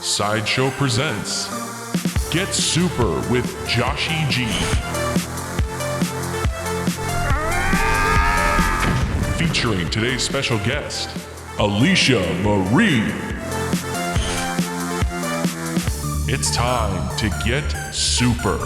Sideshow presents Get Super with Joshy G. Featuring today's special guest, Alicia Marie. It's time to get super.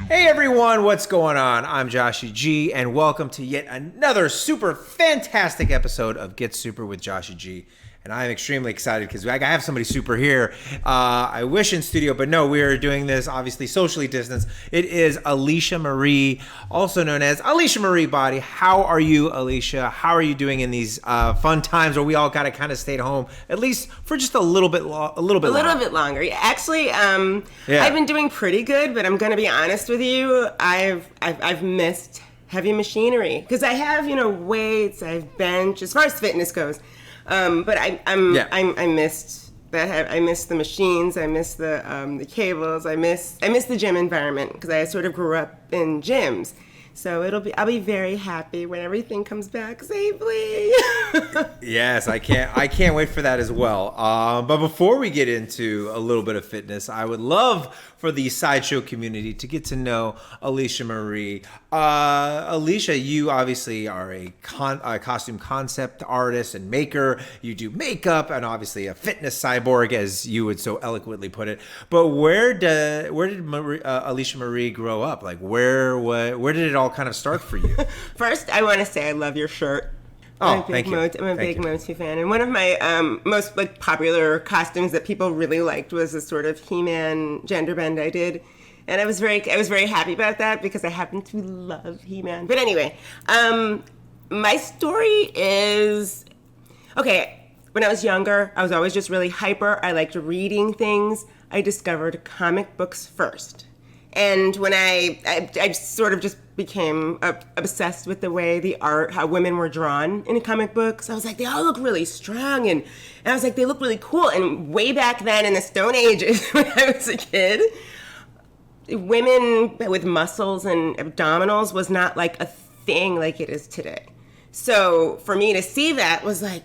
Hey everyone, what's going on? I'm Joshy G, and welcome to yet another super fantastic episode of Get Super with Joshy G. And I'm extremely excited because I have somebody super here. I wish in studio, but no, we are doing this obviously socially distanced. It is Alicia Marie, also known as Alicia Marie Body. How are you, Alicia? How are you doing in these fun times where we all got to kind of stay at home, at least for just a little bit longer? Yeah, actually, I've been doing pretty good, but I'm going to be honest with you. I've missed heavy machinery because I have, weights, I've bench as far as fitness goes. But I missed that. I missed the machines. I missed the cables. I missed the gym environment because I sort of grew up in gyms. So I'll be very happy when everything comes back safely. Yes, I can't wait for that as well. But before we get into a little bit of fitness, I would love for the Sideshow community to get to know Alicia Marie. Alicia, you obviously are a costume concept artist and maker. You do makeup and obviously a fitness cyborg, as you would so eloquently put it. But where did Alicia Marie grow up? Like where did it all kind of start for you? First, I want to say I love your shirt. Oh, thank you. I'm a big Motu fan, and one of my most popular costumes that people really liked was a sort of He-Man gender bend I did, and I was very happy about that because I happen to love He-Man. But anyway, my story is okay. When I was younger, I was always just really hyper. I liked reading things. I discovered comic books first. And when I sort of just became obsessed with the way how women were drawn in comic books. I was like, they all look really strong. And I was like, they look really cool. And way back then in the Stone Ages, when I was a kid, women with muscles and abdominals was not like a thing like it is today. So for me to see that was like,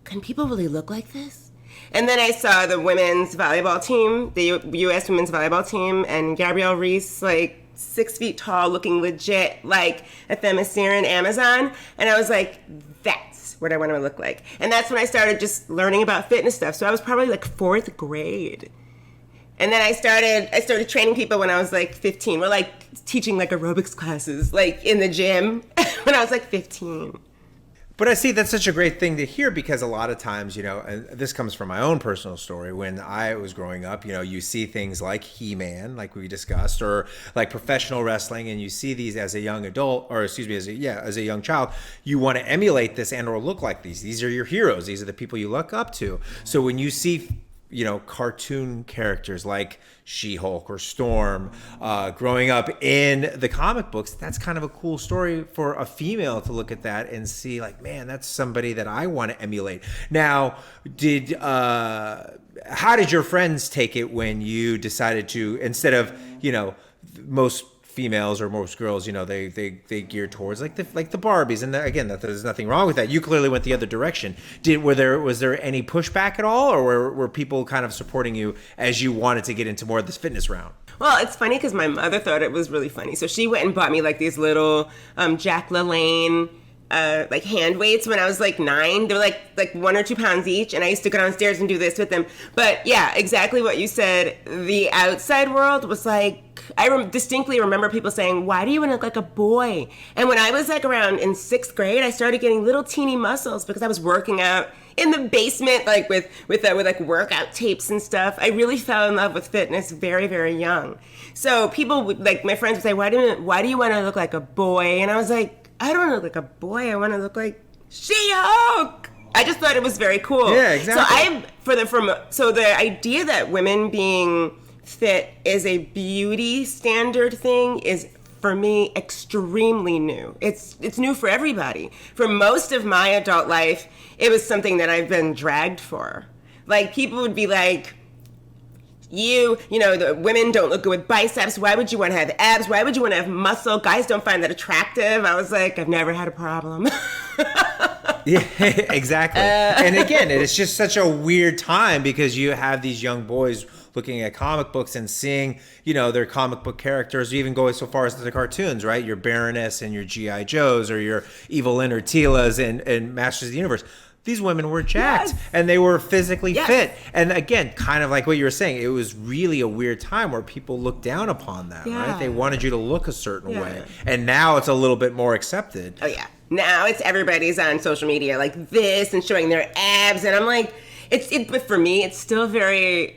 can people really look like this? And then I saw the women's volleyball team, the U.S. women's volleyball team, and Gabrielle Reese, like 6 feet tall, looking legit like a Themyscira in Amazon. And I was like, that's what I want to look like. And that's when I started just learning about fitness stuff. So I was probably like 4th grade. And then I started training people when I was like 15. We're like teaching like aerobics classes, like in the gym when I was like 15. But I see that's such a great thing to hear because a lot of times, and this comes from my own personal story. When I was growing up, you see things like He-Man, like we discussed, or like professional wrestling, and you see these as a young adult, or as a young child, you want to emulate this and or look like these. These are your heroes. These are the people you look up to. So when you see cartoon characters like She-Hulk or Storm growing up in the comic books, that's kind of a cool story for a female to look at that and see like, man, that's somebody that I want to emulate. Now, how did your friends take it when you decided to, instead of, most females or most girls, they gear towards like the Barbies, and again, that there's nothing wrong with that. You clearly went the other direction. Was there any pushback at all, or were people kind of supporting you as you wanted to get into more of this fitness round? Well, it's funny because my mother thought it was really funny, so she went and bought me like these little Jack LaLanne like hand weights when I was like 9. They were like 1 or 2 pounds each, and I used to go downstairs and do this with them. But yeah, exactly what you said. The outside world was like, I distinctly remember people saying, why do you want to look like a boy? And when I was like around in 6th grade, I started getting little teeny muscles because I was working out in the basement, like with like workout tapes and stuff. I really fell in love with fitness very, very young. So people would, like my friends would say, why do you want to look like a boy? And I was like, I don't want to look like a boy. I want to look like She-Hulk. I just thought it was very cool. Yeah, exactly. So the idea that women being fit is a beauty standard thing is, for me, extremely new. It's new for everybody. For most of my adult life, it was something that I've been dragged for. Like, people would be like, the women don't look good with biceps. Why would you want to have abs? Why would you want to have muscle? Guys don't find that attractive. I was like, I've never had a problem. Yeah, exactly. And again, it's just such a weird time because you have these young boys looking at comic books and seeing, their comic book characters, even go so far as to the cartoons, right? Your Baroness and your G.I. Joes or your Evelyn or Tila's and Masters of the Universe. These women were jacked and they were physically fit. And again, kind of like what you were saying, it was really a weird time where people looked down upon that, right? They wanted you to look a certain way. And now it's a little bit more accepted. Oh, yeah. Now it's everybody's on social media like this and showing their abs. And I'm like, but for me, it's still very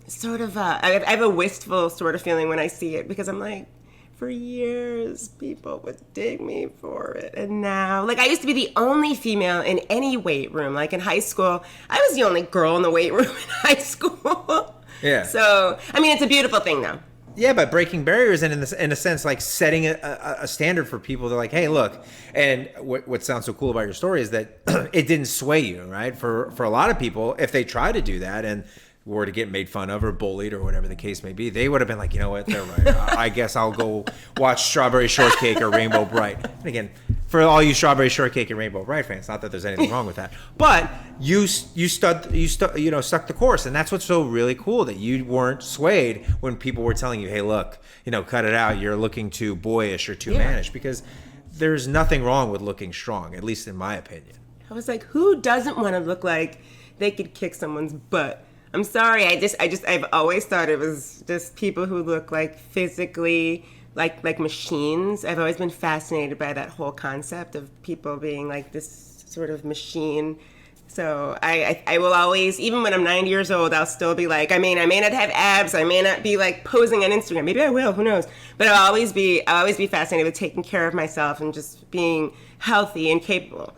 sort of, I have a wistful sort of feeling when I see it because I'm like, for years, people would dig me for it. And now, like, I used to be the only female in any weight room. Like, in high school, I was the only girl in the weight room in high school. Yeah. So, I mean, it's a beautiful thing, though. Yeah, but breaking barriers and in a sense, like setting a standard for people. They're like, hey, look. And what sounds so cool about your story is that it didn't sway you, right? For a lot of people, if they try to do that and were to get made fun of or bullied or whatever the case may be, they would have been like, you know what, they're right. I guess I'll go watch Strawberry Shortcake or Rainbow Bright. And again, for all you Strawberry Shortcake and Rainbow Bright fans, not that there's anything wrong with that, but you stuck the course, and that's what's so really cool, that you weren't swayed when people were telling you, hey, look, cut it out. You're looking too boyish or too mannish, because there's nothing wrong with looking strong, at least in my opinion. I was like, who doesn't want to look like they could kick someone's butt? I'm sorry. I've always thought it was just people who look like physically like machines. I've always been fascinated by that whole concept of people being like this sort of machine. So I will always, even when I'm 90 years old, I'll still be like, I may not have abs. I may not be like posing on Instagram. Maybe I will. Who knows? But I'll always be fascinated with taking care of myself and just being healthy and capable.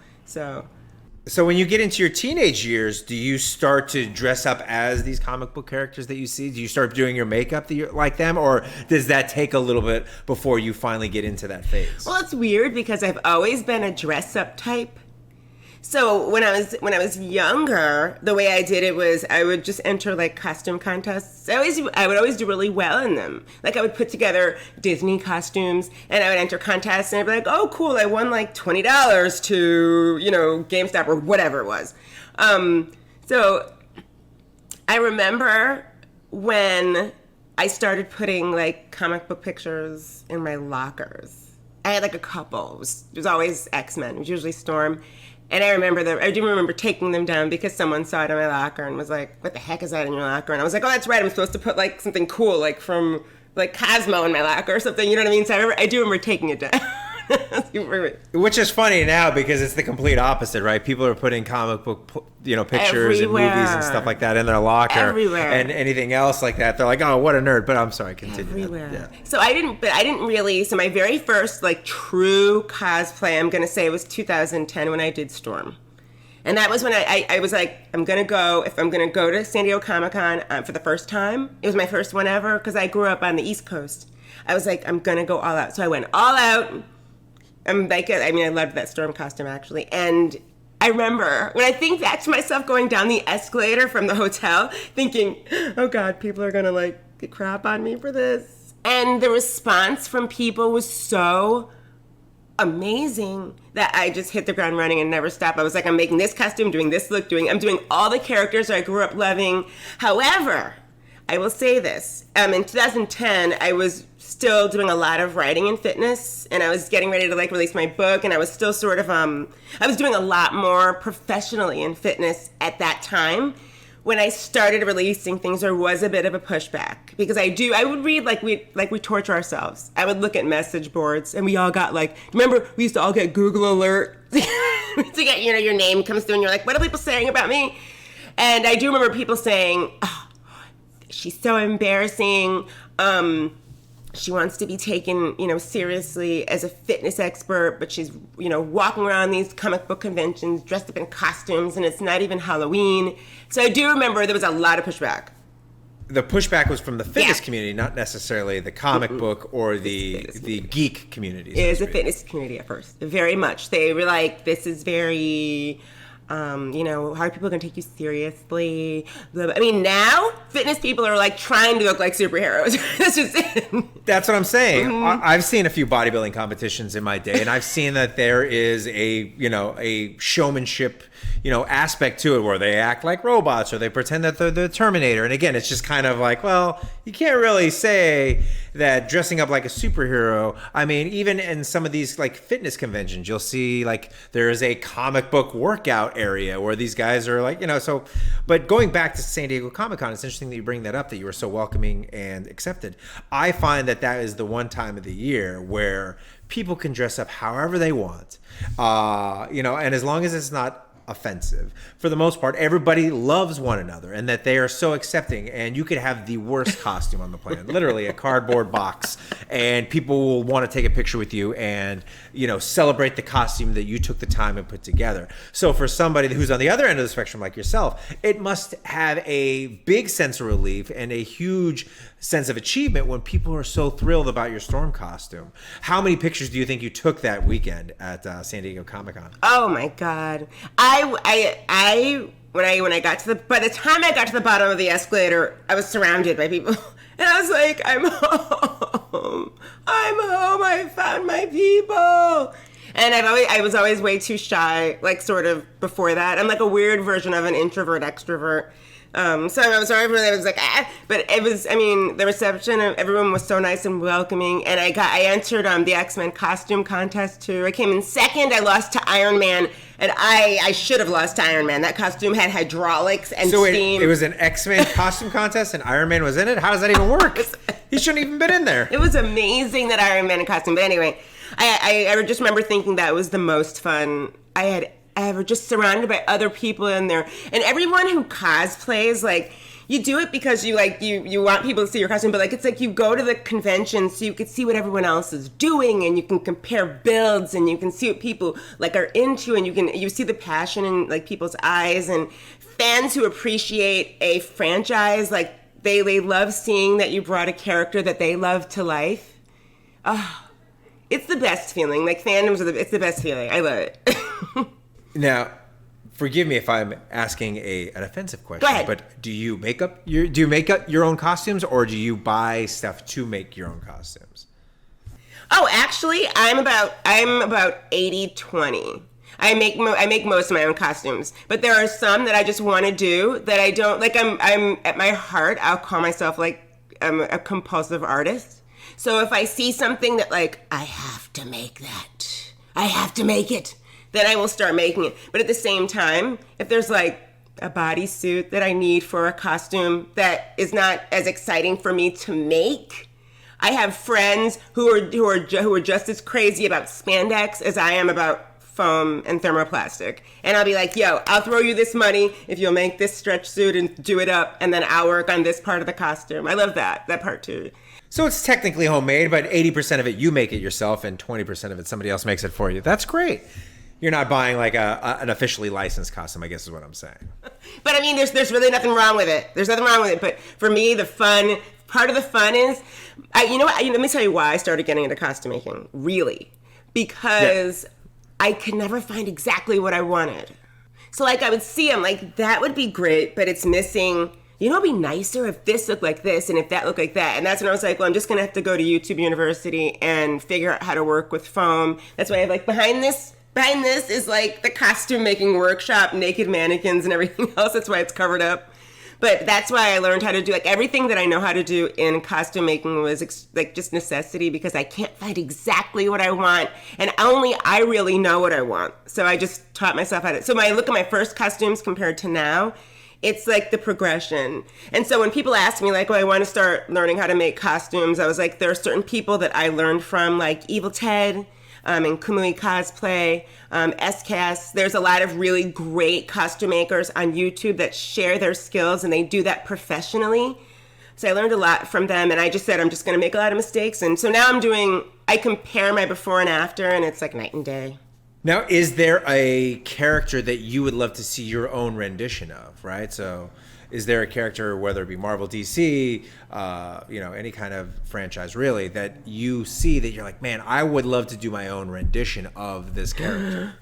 So when you get into your teenage years, do you start to dress up as these comic book characters that you see? Do you start doing your makeup like them, or does that take a little bit before you finally get into that phase? Well, it's weird because I've always been a dress-up type. So when I was younger, the way I did it was I would just enter like costume contests. I would always do really well in them. Like I would put together Disney costumes and I would enter contests and I'd be like, oh cool, I won like $20 to, GameStop or whatever it was. So I remember when I started putting like comic book pictures in my lockers. I had like a couple. It was always X-Men. It was usually Storm. And I do remember taking them down because someone saw it in my locker and was like, what the heck is that in your locker? And I was like, oh, that's right. I'm supposed to put like something cool, like from like Cosmo in my locker or something. You know what I mean? So I do remember taking it down. Which is funny now because it's the complete opposite, right? People are putting comic book, pictures everywhere. And movies and stuff like that in their locker. Everywhere. And anything else like that, they're like, oh, what a nerd. But I'm sorry, continue. Everywhere. Yeah. So I didn't really, so my very first like true cosplay, I'm going to say, was 2010 when I did Storm. And that was when I was like, if I'm going to go to San Diego Comic-Con for the first time, it was my first one ever because I grew up on the East Coast. I was like, I'm going to go all out. So I went all out. I loved that Storm costume actually. And I remember when I think back to myself going down the escalator from the hotel thinking, oh God, people are going to like get crap on me for this. And the response from people was so amazing that I just hit the ground running and never stopped. I was like, I'm making this costume, doing this look, I'm doing all the characters I grew up loving. However, I will say this, in 2010, I was still doing a lot of writing and fitness, and I was getting ready to like release my book, and I was still sort of, I was doing a lot more professionally in fitness at that time. When I started releasing things, there was a bit of a pushback because I would read like we torture ourselves. I would look at message boards, and we all got like, remember we used to all get Google alert to get, your name comes through, and you're like, what are people saying about me? And I do remember people saying, oh, she's so embarrassing. She wants to be taken, seriously as a fitness expert, but she's, walking around these comic book conventions dressed up in costumes, and it's not even Halloween. So I do remember there was a lot of pushback. The pushback was from the fitness community, not necessarily the comic book or the geek community. It was a fitness community at first, very much. They were like, this is very How are people going to take you seriously? I mean, now fitness people are like trying to look like superheroes. That's just it. That's what I'm saying. I've seen a few bodybuilding competitions in my day, and I've seen that there is a showmanship, aspect to it where they act like robots or they pretend that they're the Terminator. And again, it's just kind of like, well, you can't really say that dressing up like a superhero. I mean, even in some of these like fitness conventions, you'll see like there is a comic book workout area where these guys are like, so. But going back to San Diego Comic-Con, it's interesting that you bring that up, that you were so welcoming and accepted. I find that is the one time of the year where people can dress up however they want, and as long as it's not offensive, for the most part, everybody loves one another, and that they are so accepting. And you could have the worst costume on the planet, literally a cardboard box, and people will want to take a picture with you and celebrate the costume that you took the time and put together. So for somebody who's on the other end of the spectrum like yourself, it must have a big sense of relief and a huge sense of achievement when people are so thrilled about your Storm costume. How many pictures do you think you took that weekend at San Diego Comic-Con? Oh my God. When I got to by the time I got to the bottom of the escalator, I was surrounded by people. And I was like, I'm home. I found my people. And I was always way too shy, like sort of before that. I'm like a weird version of an introvert extrovert. So I was like, but it was, the reception of everyone was so nice and welcoming. And I entered the X-Men costume contest too. I came in second. I lost to Iron Man, and I should have lost to Iron Man. That costume had hydraulics and steam. It was an X-Men costume contest and Iron Man was in it? How does that even work? He shouldn't even been in there. It was amazing, that Iron Man costume. But anyway, I just remember thinking that was the most fun I had ever, just surrounded by other people in there. And everyone who cosplays, like, you do it because you want people to see your costume, but like it's like you go to the convention so you can see what everyone else is doing, and you can compare builds, and you can see what people like are into, and you see the passion in like people's eyes. And fans who appreciate a franchise, like they love seeing that you brought a character that they love to life. Oh, it's the best feeling. Like fandoms it's the best feeling. I love it. Now, forgive me if I'm asking an offensive question. Go ahead. But do you make up your own costumes, or do you buy stuff to make your own costumes? Oh, actually, I'm about 80-20. I make most of my own costumes, but there are some that I just want to do that I don't like. I'm at my heart, I'll call myself like I'm a compulsive artist. So if I see something that like I have to make that, I have to make it, then I will start making it. But at the same time, if there's like a bodysuit that I need for a costume that is not as exciting for me to make, I have friends who are just as crazy about spandex as I am about foam and thermoplastic. And I'll be like, yo, I'll throw you this money if you'll make this stretch suit and do it up, and then I'll work on this part of the costume. I love that part too. So it's technically homemade, but 80% of it you make it yourself, and 20% of it somebody else makes it for you. That's great. You're not buying like an officially licensed costume, I guess is what I'm saying. But I mean, there's really nothing wrong with it. There's nothing wrong with it. But for me, part of the fun is, let me tell you why I started getting into costume making, really. Because I could never find exactly what I wanted. So like I would see them like, that would be great, but it's missing, it'd be nicer if this looked like this and if that looked like that. And that's when I was like, well, I'm just going to have to go to YouTube University and figure out how to work with foam. That's why I have like behind this is like the costume making workshop, naked mannequins and everything else. That's why it's covered up. But that's why I learned how to do like everything that I know how to do in costume making was like just necessity, because I can't find exactly what I want. And only I really know what I want. So I just taught myself how to. So when I look at my first costumes compared to now, it's like the progression. And so when people ask me like, oh, I want to start learning how to make costumes, I was like, there are certain people that I learned from, like Evil Ted, and Kamui Cosplay, SCAS. There's a lot of really great costume makers on YouTube that share their skills, and they do that professionally. So I learned a lot from them, and I just said, I'm just going to make a lot of mistakes. And so now I compare my before and after, and it's like night and day. Now, is there a character that you would love to see your own rendition of, right? So is there a character, whether it be Marvel, DC, any kind of franchise really, that you see that you're like, man, I would love to do my own rendition of this character?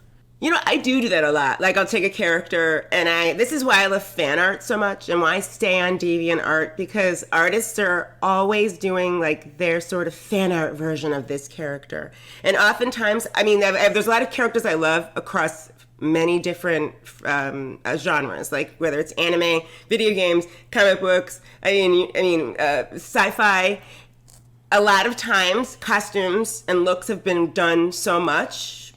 I do that a lot. Like, I'll take a character, and this is why I love fan art so much, and why I stay on DeviantArt, because artists are always doing, like, their sort of fan art version of this character. And oftentimes, there's a lot of characters I love across many different genres, like whether it's anime, video games, comic books, sci-fi. A lot of times, costumes and looks have been done so much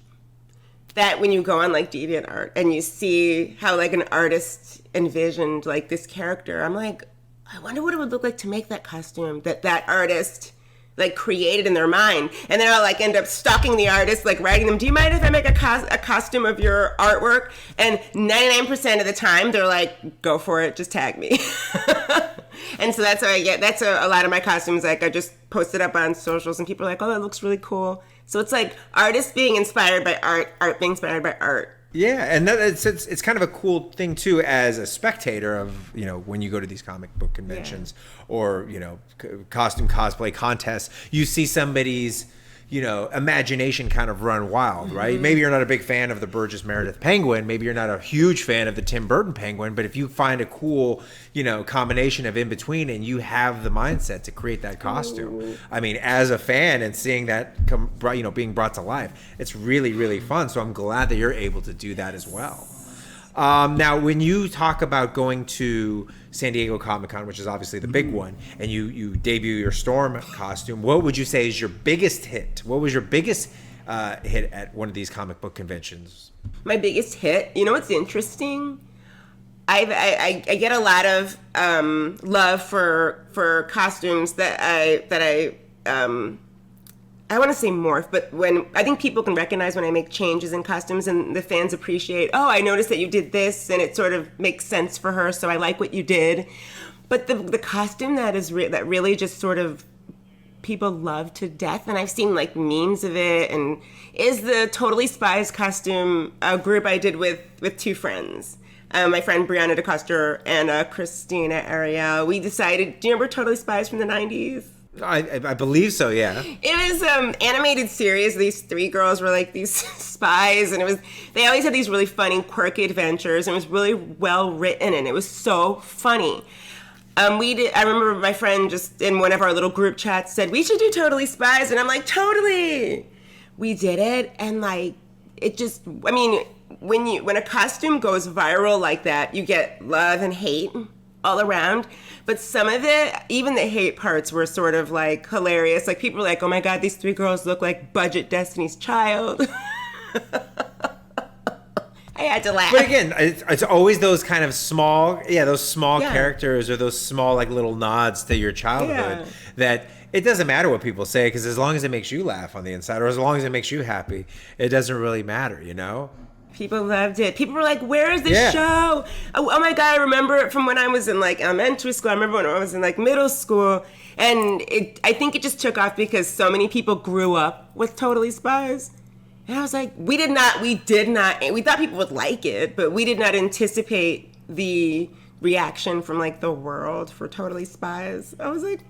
that when you go on like DeviantArt and you see how like an artist envisioned like this character, I'm like, I wonder what it would look like to make that costume that artist like created in their mind. And then I'll like end up stalking the artist, like writing them, do you mind if I make a costume of your artwork? And 99% of the time they're like, go for it, just tag me. And so that's how I get, that's a lot of my costumes. Like I just posted up on socials and people are like, oh, that looks really cool. So it's like artists being inspired by art being inspired by art. Yeah, and it's kind of a cool thing too, as a spectator of, when you go to these comic book conventions or costume cosplay contests, you see somebody's imagination kind of run wild, right? Maybe you're not a big fan of the Burgess Meredith Penguin, maybe you're not a huge fan of the Tim Burton Penguin, but if you find a cool combination of in between and you have the mindset to create that costume, as a fan and seeing that being brought to life, it's really, really fun. So I'm glad that you're able to do that as well. Now, when you talk about going to San Diego Comic-Con, which is obviously the big one, and you debut your Storm costume, what would you say is your biggest hit? What was your biggest hit at one of these comic book conventions? My biggest hit? What's interesting? I get a lot of love for costumes that I want to say morph, but when I think people can recognize when I make changes in costumes and the fans appreciate, oh, I noticed that you did this and it sort of makes sense for her, so I like what you did. But the costume that really just sort of people love to death, and I've seen like memes of it, and is the Totally Spies costume, a group I did with two friends. My friend Brianna DeCoster and Christina Ariel. We decided, do you remember Totally Spies from the 90s? I believe so, yeah. It was animated series. These three girls were like these spies, and they always had these really funny, quirky adventures, and it was really well written, and it was so funny. I remember my friend just in one of our little group chats said, we should do Totally Spies, and I'm like, totally! We did it, and like, it just, when a costume goes viral like that, you get love and hate all around. But some of it, even the hate parts were sort of like hilarious. Like people were like, oh my God, these three girls look like budget Destiny's Child. I had to laugh. But again, it's always those kind of small characters or those small like little nods to your childhood that it doesn't matter what people say, because as long as it makes you laugh on the inside or as long as it makes you happy, it doesn't really matter, People loved it. People were like, where is this show? Oh my God, I remember it from when I was in like elementary school. I remember when I was in like middle school. And I think it just took off because so many people grew up with Totally Spies. And I was like, we thought people would like it, but we did not anticipate the reaction from like the world for Totally Spies. I was like,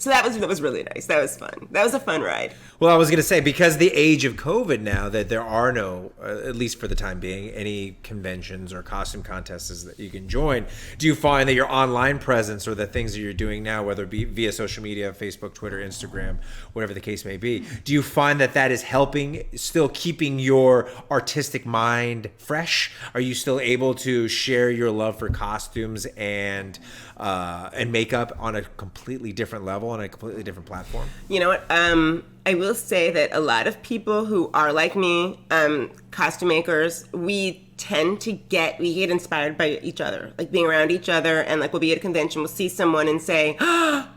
so that was really nice. That was fun. That was a fun ride. Well, I was going to say, because the age of COVID now, that there are no, at least for the time being, any conventions or costume contests that you can join, do you find that your online presence or the things that you're doing now, whether it be via social media, Facebook, Twitter, Instagram, whatever the case may be, do you find that is helping, still keeping your artistic mind fresh? Are you still able to share your love for costumes and makeup on a completely different level, on a completely different platform? You know what? I will say that a lot of people who are like me, costume makers, we get inspired by each other, like being around each other, and like we'll be at a convention, we'll see someone and say, oh,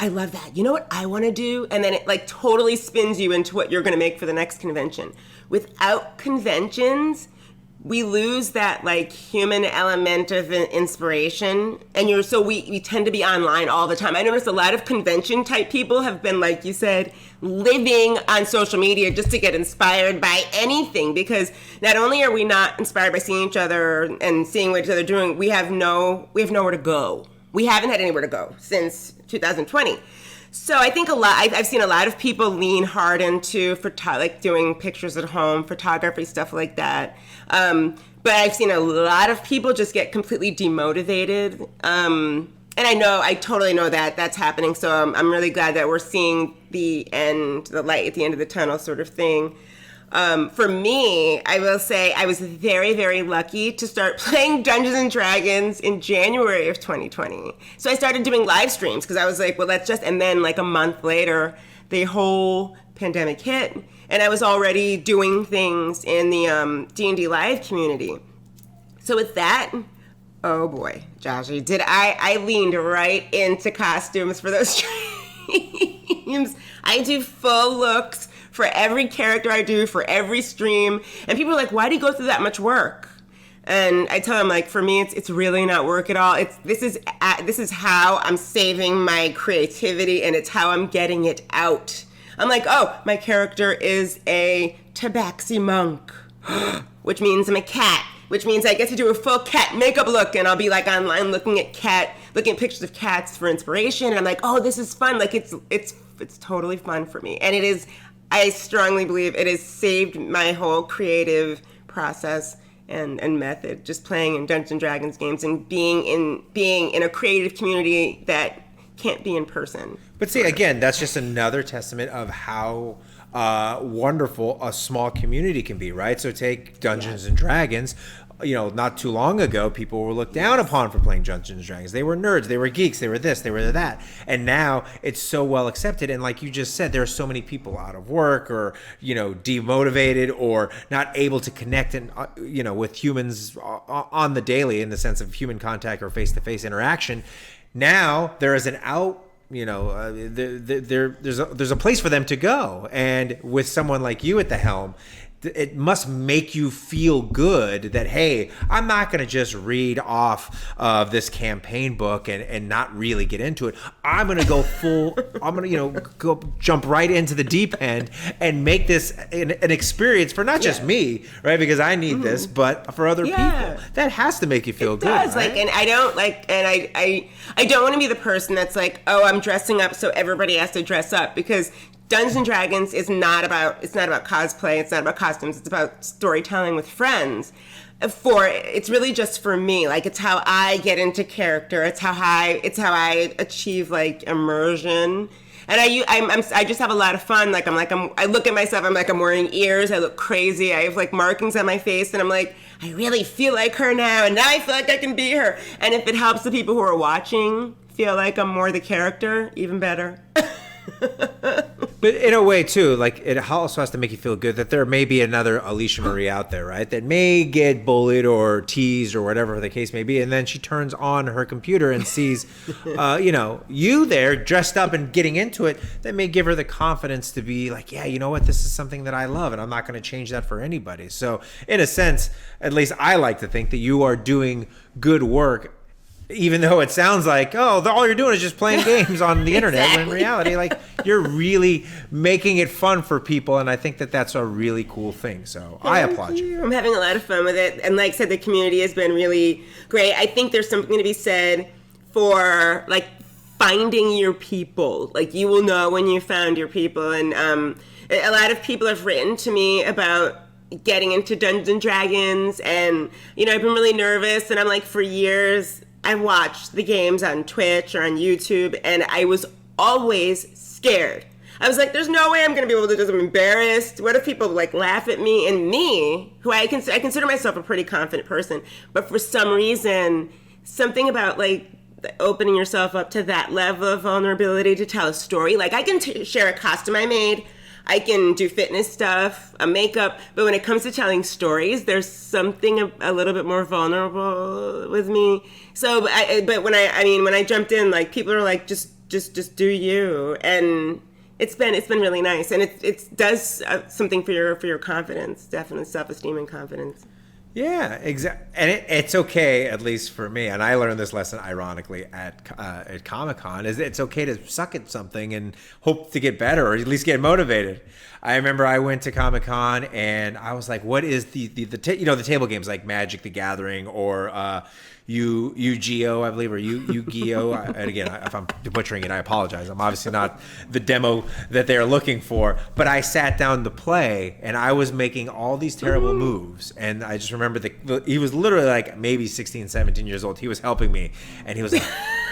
I love that. You know what I want to do? And then it like totally spins you into what you're going to make for the next convention. Without conventions, we lose that like human element of inspiration, and we tend to be online all the time. I noticed a lot of convention type people have been, like you said, living on social media just to get inspired by anything, because not only are we not inspired by seeing each other and seeing what each other are doing, we have nowhere to go. We haven't had anywhere to go since 2020. So I think I've seen a lot of people lean hard into like doing pictures at home, photography, stuff like that. But I've seen a lot of people just get completely demotivated. And I totally know that that's happening. So I'm really glad that we're seeing the light at the end of the tunnel sort of thing. For me, I will say I was very, very lucky to start playing Dungeons and Dragons in January of 2020. So I started doing live streams because I was like, well, and then like a month later, the whole pandemic hit, and I was already doing things in the D&D live community. So with that, oh boy, Joshy, I leaned right into costumes for those streams. I do full looks for every character I do, for every stream. And people are like, why do you go through that much work? And I tell them, like, for me, it's really not work at all. This is how I'm saving my creativity, and it's how I'm getting it out. I'm like, oh, my character is a tabaxi monk, which means I'm a cat, which means I get to do a full cat makeup look, and I'll be like online looking at pictures of cats for inspiration, and I'm like, oh, this is fun. Like, it's totally fun for me, and it is. I strongly believe it has saved my whole creative process and method, just playing in Dungeons and Dragons games and being in a creative community that can't be in person. But see, again, that's just another testament of how wonderful a small community can be, right? So take Dungeons and Dragons. You know, not too long ago, people were looked down upon for playing Dungeons and Dragons. They were nerds, they were geeks, they were this, they were that. And now it's so well accepted. And like you just said, there are so many people out of work or, you know, demotivated or not able to connect and, you know, with humans on the daily in the sense of human contact or face-to-face interaction. Now there is an there's a place for them to go. And with someone like you at the helm, it must make you feel good that, hey, I'm not going to just read off of this campaign book and not really get into it. I'm going to go I'm going to, go jump right into the deep end and make this an experience for not just me, right? Because I need this, but for other people. That has to make you feel good. It does. Right? I don't want to be the person that's like, oh, I'm dressing up so everybody has to dress up, because Dungeons and Dragons is not about cosplay, it's not about costumes, it's about storytelling with friends. It's really just for me. Like, it's how I get into character. It's how I achieve like immersion. And I just have a lot of fun. I look at myself, I'm wearing ears, I look crazy, I have like markings on my face, and I'm like, I really feel like her now, and now I feel like I can be her. And if it helps the people who are watching feel like I'm more the character, even better. But in a way, too, like, it also has to make you feel good that there may be another Alicia Marie out there, right, that may get bullied or teased or whatever the case may be, and then she turns on her computer and sees, you there dressed up and getting into it. That may give her the confidence to be like, yeah, you know what, this is something that I love, and I'm not going to change that for anybody. So, in a sense, at least I like to think that you are doing good work, even though it sounds like, oh, all you're doing is just playing games on the internet, when in reality, like, you're really making it fun for people, and I think that that's a really cool thing. So I applaud you. I'm having a lot of fun with it, and like I said, the community has been really great. I think there's something to be said for like finding your people. Like, you will know when you found your people, and a lot of people have written to me about getting into Dungeons and Dragons, and I've been really nervous, and I'm like, for years I watched the games on Twitch or on YouTube, and I was always scared. I was like, there's no way I'm going to be able to do this. I'm embarrassed. What if people like laugh at me? And me, who I consider myself a pretty confident person, but for some reason, something about like opening yourself up to that level of vulnerability to tell a story. Like, I can share a costume I made. I can do fitness stuff, a makeup, but when it comes to telling stories, there's something a little bit more vulnerable with me. So, but when I jumped in, like, people are like, just do you, and it's been really nice, and it does something for your confidence, definitely self-esteem and confidence. Yeah, exactly. And it's okay, at least for me, and I learned this lesson ironically at Comic-Con, is it's okay to suck at something and hope to get better, or at least get motivated. I remember I went to Comic-Con and I was like, what is the table games like Magic the Gathering or Yu-Gi-Oh, I believe, or Yu-Gi-Oh. And again, if I'm butchering it, I apologize. I'm obviously not the demo that they're looking for. But I sat down to play, and I was making all these terrible moves. And I just remember he was literally like maybe 16, 17 years old. He was helping me, and he was like,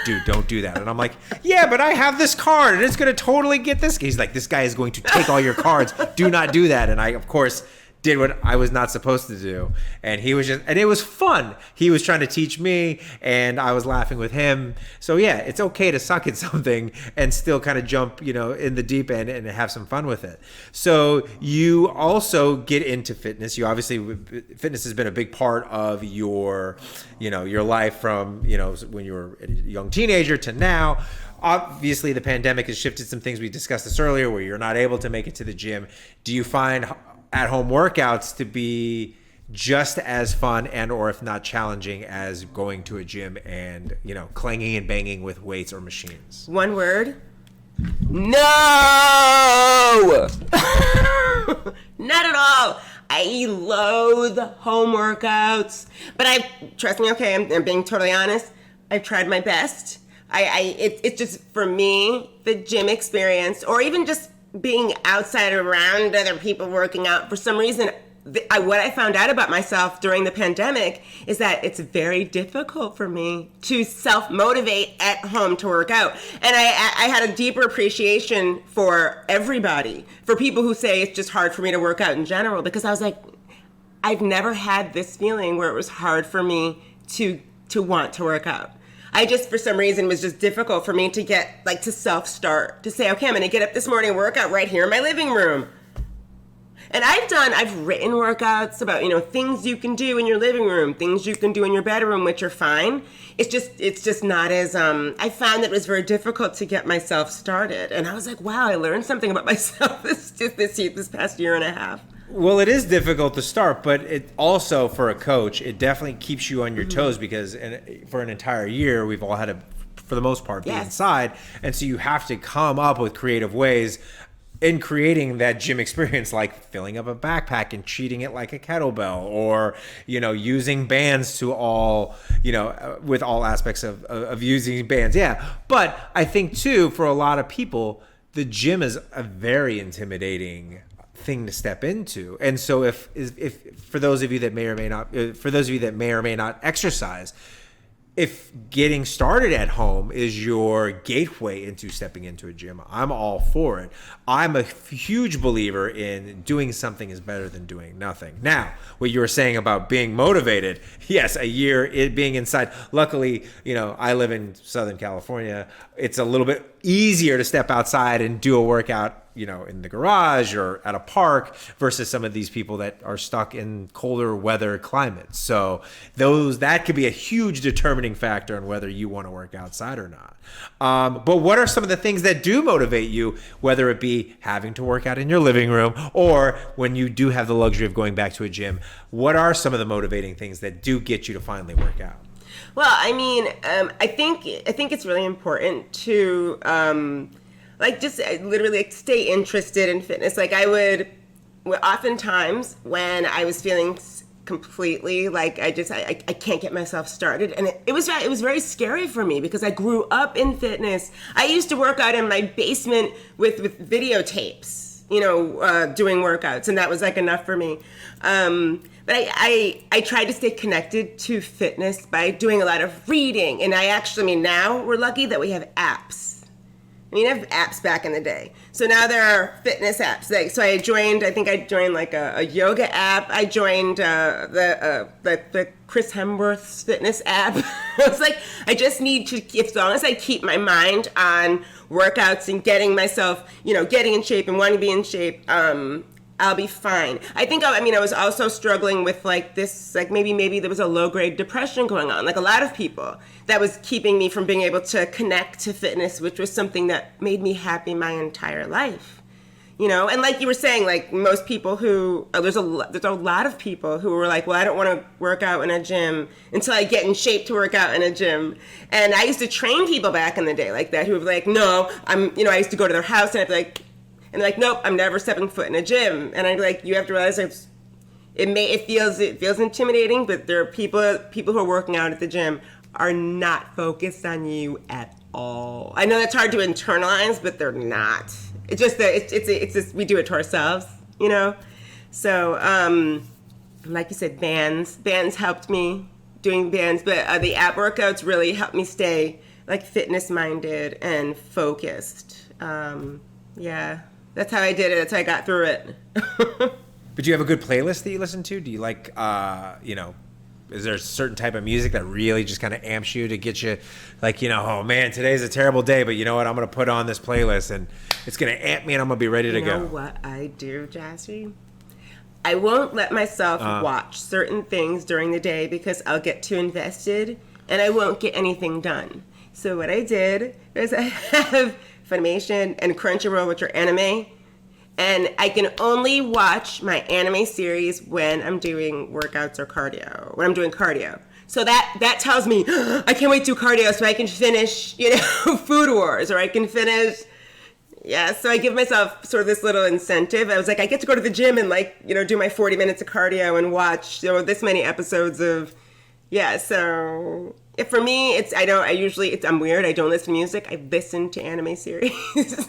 dude, don't do that. And I'm like, yeah, but I have this card, and it's going to totally get this. He's like, this guy is going to take all your cards. Do not do that. And I, of course, did what I was not supposed to do. And and it was fun. He was trying to teach me, and I was laughing with him. So yeah, it's okay to suck at something and still kind of jump, in the deep end and have some fun with it. So you also get into fitness. You obviously, fitness has been a big part of your life from, when you were a young teenager to now. Obviously, the pandemic has shifted some things. We discussed this earlier where you're not able to make it to the gym. Do you find at-home workouts to be just as fun and or if not challenging as going to a gym and, clanging and banging with weights or machines? One word. No! Not at all. I loathe home workouts. But trust me, okay, I'm being totally honest. I've tried my best. It's just, for me, the gym experience, or even just being outside around other people working out, for some reason, what I found out about myself during the pandemic is that it's very difficult for me to self-motivate at home to work out. And I had a deeper appreciation for everybody, for people who say it's just hard for me to work out in general, because I was like, I've never had this feeling where it was hard for me to want to work out. I just, for some reason, was just difficult for me to get, to self-start, to say, okay, I'm going to get up this morning and work out right here in my living room. And I've written workouts about, things you can do in your living room, things you can do in your bedroom, which are fine. It's just not as, I found that it was very difficult to get myself started. And I was like, wow, I learned something about myself this past year and a half. Well, it is difficult to start, but it also, for a coach, it definitely keeps you on your toes, because for an entire year, we've all had to, for the most part, be inside. And so you have to come up with creative ways in creating that gym experience, like filling up a backpack and treating it like a kettlebell, or, using bands to all, with all aspects of using bands. Yeah. But I think, too, for a lot of people, the gym is a very intimidating thing to step into. And so if for those of you that may or may not exercise, if getting started at home is your gateway into stepping into a gym, I'm all for it. I'm a huge believer in doing something is better than doing nothing. Now, what you were saying about being motivated, yes, a year being inside. Luckily, I live in Southern California. It's a little bit easier to step outside and do a workout, in the garage or at a park, versus some of these people that are stuck in colder weather climates. So that could be a huge determining factor on whether you want to work outside or not. But what are some of the things that do motivate you, whether it be having to work out in your living room or when you do have the luxury of going back to a gym? What are some of the motivating things that do get you to finally work out? Well, I mean, I think it's really important to just literally stay interested in fitness. I would oftentimes, when I was feeling completely I can't get myself started, and it was very scary for me, because I grew up in fitness. I used to work out in my basement with videotapes, doing workouts, and that was enough for me. But I tried to stay connected to fitness by doing a lot of reading, and now we're lucky that we have apps. I have apps back in the day. So now there are fitness apps. So I joined a yoga app. I joined the Chris Hemsworth's fitness app. I was like, I just need to, as long as I keep my mind on workouts and getting myself, getting in shape and wanting to be in shape, I'll be fine. I was also struggling with maybe there was a low-grade depression going on, like a lot of people, that was keeping me from being able to connect to fitness, which was something that made me happy my entire life. And like you were saying, most people who, there's a lot of people who were like, well, I don't want to work out in a gym until I get in shape to work out in a gym. And I used to train people back in the day like that, who would be like, no, I used to go to their house and I'd be like, and they're like, nope, I'm never stepping foot in a gym. And I'd be like, you have to realize it feels intimidating, but there are people who are working out at the gym are not focused on you at all. I know that's hard to internalize, but they're not. It's just that it's just we do it to ourselves, you know. So like you said, bands helped me doing bands, but the ab workouts really helped me stay like fitness minded and focused. Yeah, that's how I did it. That's how I got through it. But do you have a good playlist that you listen to? Do you like, is there a certain type of music that really just kind of amps you to get you like, oh man, today's a terrible day, but you know what? I'm going to put on this playlist and it's going to amp me and I'm going to be ready to go. You know what I do, Joshy? I won't let myself watch certain things during the day because I'll get too invested and I won't get anything done. So what I did is I have Funimation and Crunchyroll, which are anime, and I can only watch my anime series when I'm doing workouts or cardio, when I'm doing cardio. So that tells me, I can't wait to do cardio so I can finish, Food Wars, or I can finish, so I give myself sort of this little incentive. I was like, I get to go to the gym and do my 40 minutes of cardio and watch, this many episodes of, so for me, I'm weird. I don't listen to music. I listen to anime series.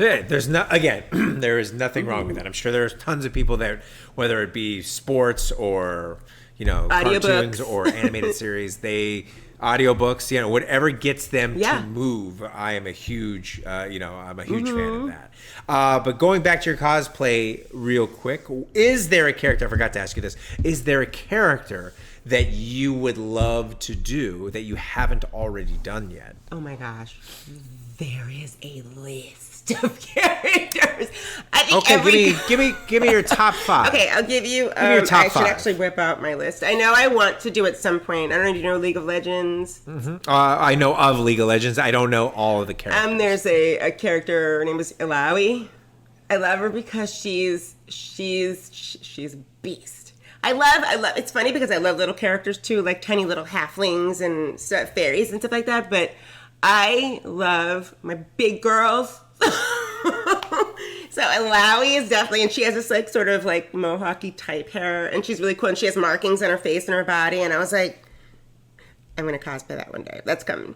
Yeah, there is nothing wrong with that. I'm sure there's tons of people that, whether it be sports or, cartoons or animated series, audiobooks, whatever gets them to move. I am a huge, fan of that. But going back to your cosplay real quick, is there a character, I forgot to ask you this, is there a character that you would love to do that you haven't already done yet? Oh my gosh. There is a list of characters. I think give me your top 5. Okay, I'll give you. Your top 5. I should actually whip out my list. I know I want to do at some point. I don't know. Do you know League of Legends? Mm-hmm. I know of League of Legends. I don't know all of the characters. There's a character. Her name is Ilaoi. I love her because she's a beast. I love. It's funny because I love little characters too, like tiny little halflings and fairies and stuff like that. But I love my big girls. So Ilaoi is definitely, and she has this sort of mohawky type hair, and she's really cool, and she has markings on her face and her body, and I was like, I'm gonna cosplay that one day. That's coming.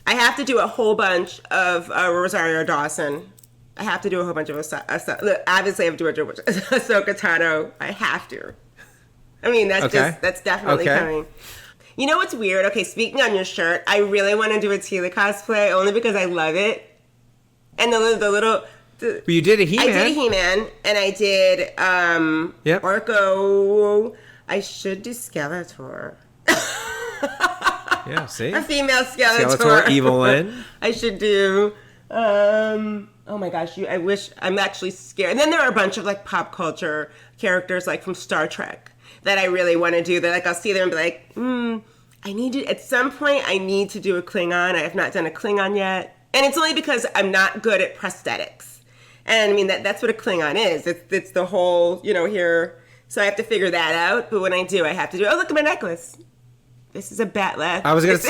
I have to do a whole bunch of Rosario Dawson. I have to do a whole bunch of obviously I have to do Ahsoka Tano. I have to. I mean, that's definitely coming. You know what's weird? Okay, speaking on your shirt, I really want to do a Tila cosplay only because I love it. And but you did a He-Man. I did a He-Man, and I did Orko. I should do Skeletor. Yeah, see? A female Skeletor. Evelyn. I should do... oh my gosh, I wish... I'm actually scared. And then there are a bunch of pop culture characters from Star Trek that I really want to do. That I'll see them and be like, I need to... At some point, I need to do a Klingon. I have not done a Klingon yet. And it's only because I'm not good at prosthetics. And I mean, that's what a Klingon is. It's the whole, here. So I have to figure that out. But when I do, I have to do, look at my necklace. This is a Batleth. I was going to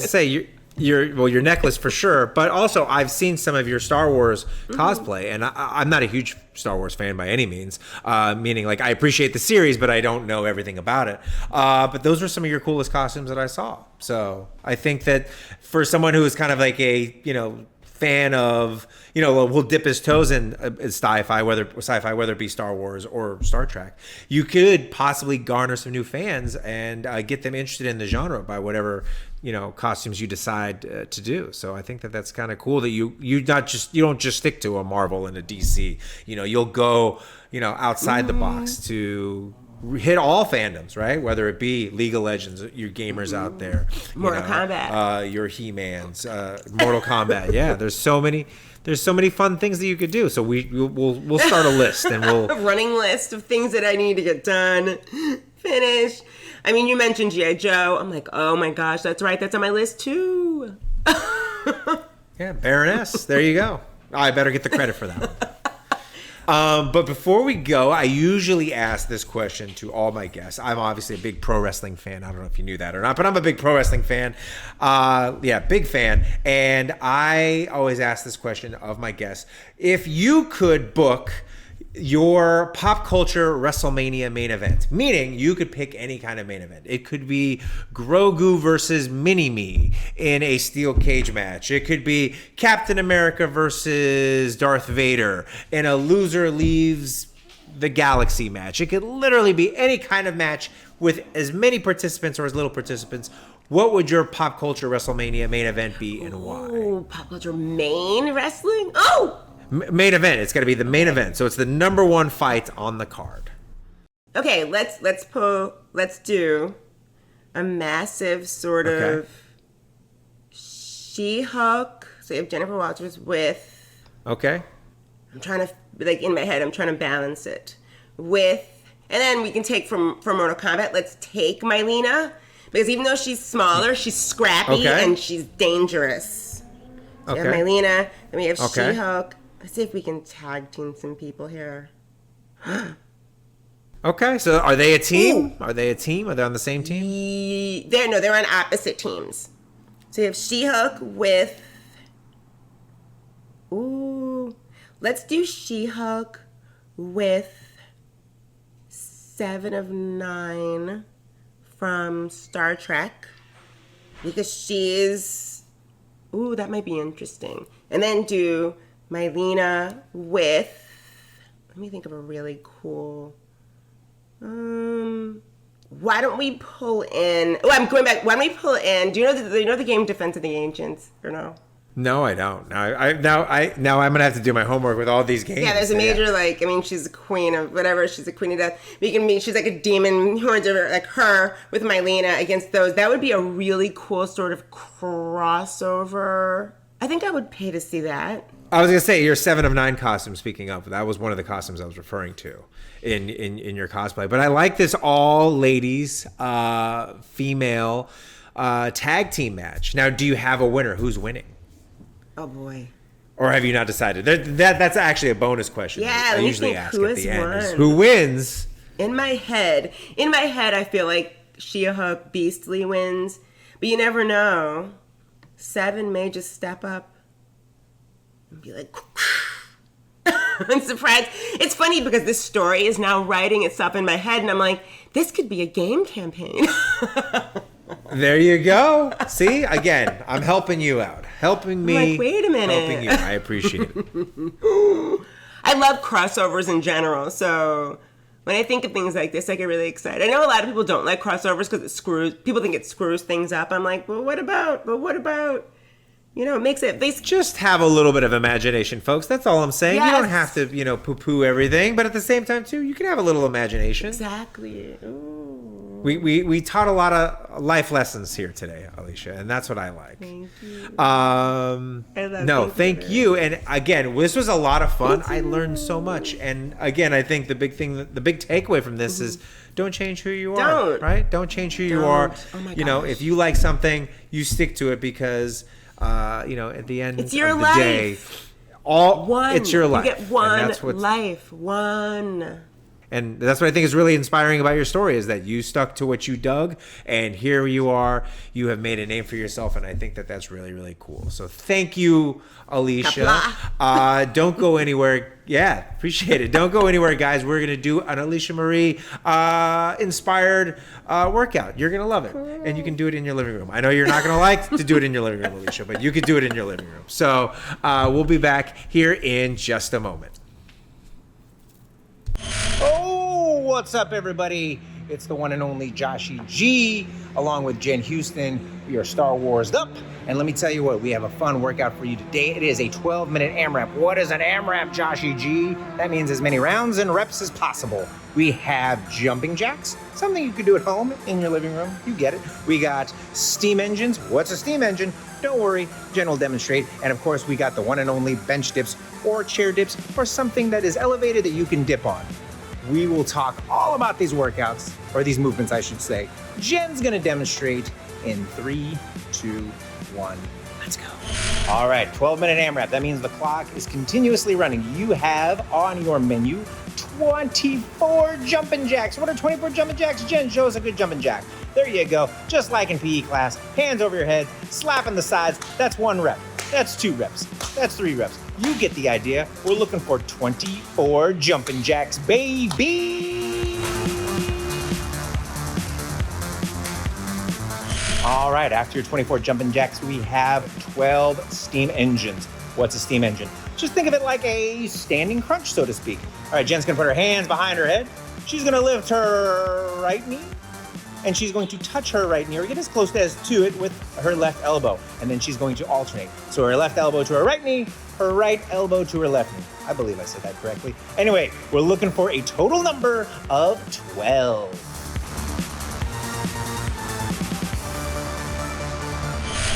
say, your necklace for sure. But also, I've seen some of your Star Wars cosplay. And I'm not a huge Star Wars fan by any means. Meaning, I appreciate the series, but I don't know everything about it. But those were some of your coolest costumes that I saw. So I think that for someone who is kind of a, fan of, will dip his toes in sci-fi, whether it be Star Wars or Star Trek, you could possibly garner some new fans and get them interested in the genre by whatever, costumes you decide to do. So I think that that's kind of cool that you don't just stick to a Marvel and a DC. You'll go, outside the box to hit all fandoms, right? Whether it be League of Legends, your gamers out there, Mortal Kombat, your He-Mans, Mortal Kombat. Yeah, there's so many fun things that you could do. So we'll start a list and we'll a running list of things that I need to get done, finish. I mean, you mentioned G.I. Joe. I'm like, oh my gosh, that's right. That's on my list too. Yeah, Baroness. There you go. I better get the credit for that one. But before we go, I usually ask this question to all my guests. I'm obviously a big pro wrestling fan. I don't know if you knew that or not, but I'm a big pro wrestling fan. Big fan. And I always ask this question of my guests. If you could book your pop culture WrestleMania main event, meaning you could pick any kind of main event. It could be Grogu versus Mini-Me in a steel cage match. It could be Captain America versus Darth Vader in a loser leaves the galaxy match. It could literally be any kind of match with as many participants or as little participants. What would your pop culture WrestleMania main event be and why? Oh, pop culture main wrestling? Oh! Main event. It's got to be the main event. So it's the number one fight on the card. Okay, let's do a massive sort of She-Hulk. So you have Jennifer Walters with. Okay. I'm trying to, like, in my head, I'm trying to balance it with, and then we can take from Mortal Kombat. Let's take Mylena, because even though she's smaller, she's scrappy and she's dangerous. So we have Mylena, then we have She-Hulk. Let's see if we can tag team some people here. Okay, so are they a team? Ooh. Are they a team? Are they on the same team? They're on opposite teams. So you have She-Hulk with. Ooh, let's do She-Hulk with 7 of 9 from Star Trek, because she's. Ooh, that might be interesting. And then do Mylena with. Let me think of a really cool. Why don't we pull in? Oh, I'm going back. Why don't we pull in? Do you know the game Defense of the Ancients or no? No, I don't. Now I'm gonna have to do my homework with all these games. Yeah, there's a major she's a queen of whatever. She's a queen of death. She's like a demon horns over like her with Mylena against those. That would be a really cool sort of crossover. I think I would pay to see that. I was gonna say your 7 of 9 costume. Speaking of, that was one of the costumes I was referring to in your cosplay. But I like this all ladies, female tag team match. Now, do you have a winner? Who's winning? Oh boy. Or have you not decided? That's actually a bonus question. Yeah, I usually ask at the end. Is who wins? In my head, I feel like She-Hulk Beastly wins, but you never know. 7 may just step up and be like, I'm surprised. It's funny because this story is now writing itself in my head, and I'm like, this could be a game campaign. There you go. See, again, I'm helping you out. Helping me. I'm like, wait a minute. Helping you. I appreciate it. I love crossovers in general, so when I think of things like this, I get really excited. I know a lot of people don't like crossovers because people think it screws things up. I'm like, but what about, it makes it. Just have a little bit of imagination, folks. That's all I'm saying. Yes. You don't have to, poo-poo everything, but at the same time, too, you can have a little imagination. Exactly. Ooh. We taught a lot of life lessons here today, Alicia, and that's what I like. Thank you. Thank you. And again, this was a lot of fun. I learned so much. And again, I think the big takeaway from this is don't change who you are. Right? Don't change who you are. Oh my gosh. If you like something, you stick to it because at the end it's your of the life. Day, it's your life. You get one life. One. And that's what I think is really inspiring about your story is that you stuck to what you dug, and here you are. You have made a name for yourself, and I think that that's really, really cool. So thank you, Alicia. Don't go anywhere. Yeah, appreciate it. Don't go anywhere, guys. We're going to do an Alicia Marie inspired workout. You're going to love it, and you can do it in your living room. I know you're not going to like to do it in your living room, Alicia, but you could do it in your living room. So we'll be back here in just a moment. Oh, what's up, everybody? It's the one and only Joshy G, along with Jen Houston. We are Star Wars up, and let me tell you what, we have a fun workout for you today. It is a 12-minute AMRAP. What is an AMRAP, Joshy G? That means as many rounds and reps as possible. We have jumping jacks, something you could do at home in your living room. You get it. We got steam engines. What's a steam engine? Don't worry, Jen will demonstrate. And of course, we got the one and only bench dips or chair dips or something that is elevated that you can dip on. We will talk all about these workouts, or these movements, I should say. Jen's gonna demonstrate in 3, 2, 1. Let's go. All right, 12-minute AMRAP. That means the clock is continuously running. You have on your menu 24 jumping jacks. What are 24 jumping jacks? Jen, show us a good jumping jack. There you go. Just like in PE class. Hands over your head, slapping the sides. That's 1 rep. That's 2 reps. That's 3 reps. You get the idea. We're looking for 24 jumping jacks, baby. All right, after your 24 jumping jacks, we have 12 steam engines. What's a steam engine? Just think of it like a standing crunch, so to speak. All right, Jen's gonna put her hands behind her head. She's gonna lift her right knee, and she's going to touch her right knee or get as close as to it with her left elbow. And then she's going to alternate. So her left elbow to her right knee, her right elbow to her left knee. I believe I said that correctly. Anyway, we're looking for a total number of 12.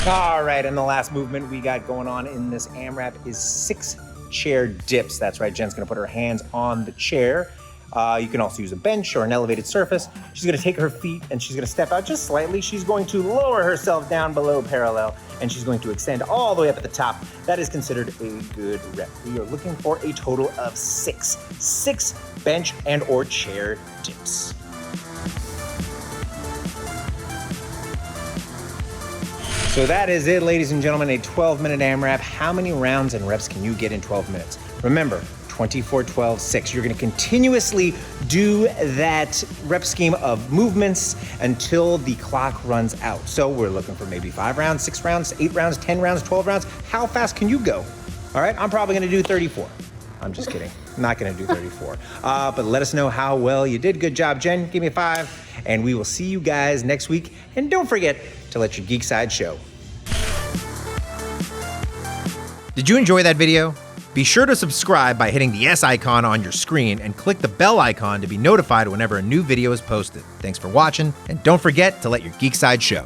All right, and the last movement we got going on in this AMRAP is 6 chair dips. That's right, Jen's gonna put her hands on the chair. You can also use a bench or an elevated surface. She's gonna take her feet and she's gonna step out just slightly. She's going to lower herself down below parallel and she's going to extend all the way up at the top. That is considered a good rep. We are looking for a total of 6 bench and or chair dips. So that is it, ladies and gentlemen, a 12-minute AMRAP. How many rounds and reps can you get in 12 minutes? Remember, 24, 12, 6. You're gonna continuously do that rep scheme of movements until the clock runs out. So we're looking for maybe 5 rounds, 6 rounds, 8 rounds, 10 rounds, 12 rounds. How fast can you go? All right, I'm probably gonna do 34. I'm just kidding. I'm not gonna do 34. But let us know how well you did. Good job, Jen. Give me a 5. And we will see you guys next week. And don't forget to let your geek side show. Did you enjoy that video? Be sure to subscribe by hitting the S icon on your screen and click the bell icon to be notified whenever a new video is posted. Thanks for watching, and don't forget to let your geek side show.